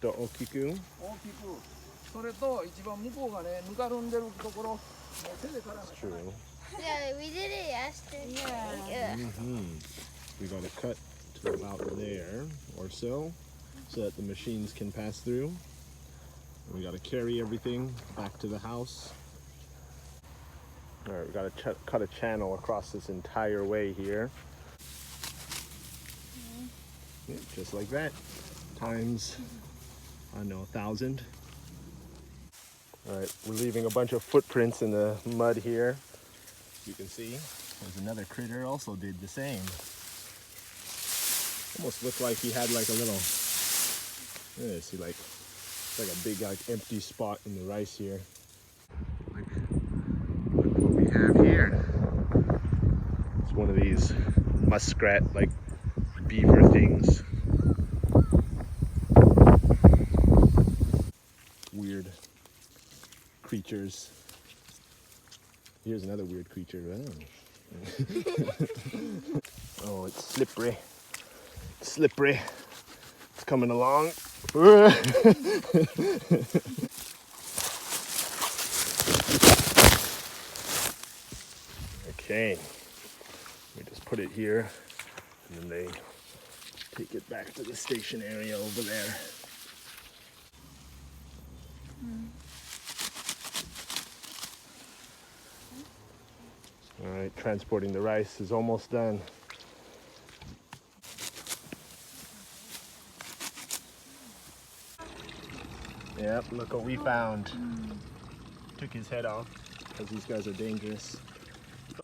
と大きく。大きく。それと一番向こうがね、ぬかるんでるところ、もう手でからなきゃない。Yeah, we did it yesterday. Yeah. We got to cut to about there or so that the machines can pass through. And we got to carry everything back to the house. All right, we got to cut a channel across this entire way here. Yeah, just like that. Times, I don't know, 1,000. All right, we're leaving a bunch of footprints in the mud here. You can see there's another critter also did the same. Almost looked like he had like a little, see, like a big like empty spot in the rice here. Look what we have here. It's one of these muskrat like beaver things. Weird creatures. Here's another weird creature. Oh, it's slippery. It's slippery. It's coming along. Okay. We just put it here, and then they take it back to the station area over there. All right, transporting the rice is almost done. Yep, look what we found. Took his head off because these guys are dangerous.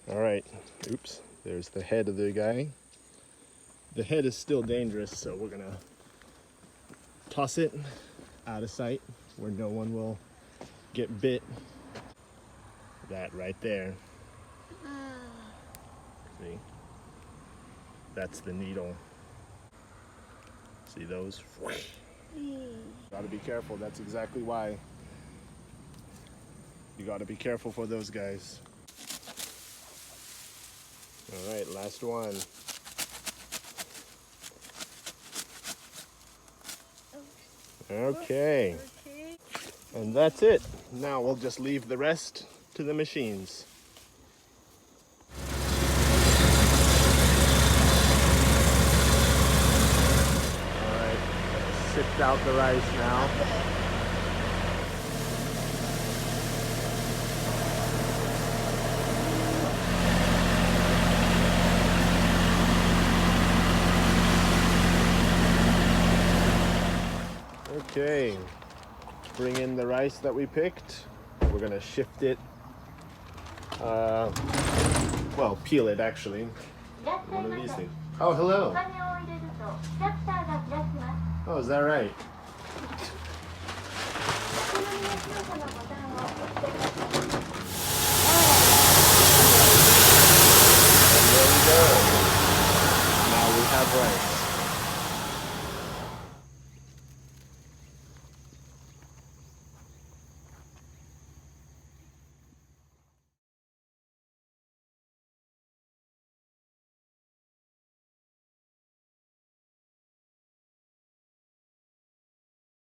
All right, oops, there's the head of the guy. The head is still dangerous, so we're gonna toss it out of sight where no one will get bit. That right there. See? That's the needle. See those? Gotta be careful, that's exactly why. You gotta be careful for those guys. All right, last one. Okay. And that's it. Now we'll just leave the rest to the machines. All right, sift out the rice now. Okay, bring in the rice that we picked. We're gonna shift it, well, peel it actually. One of these things. Oh, hello. Oh, is that right?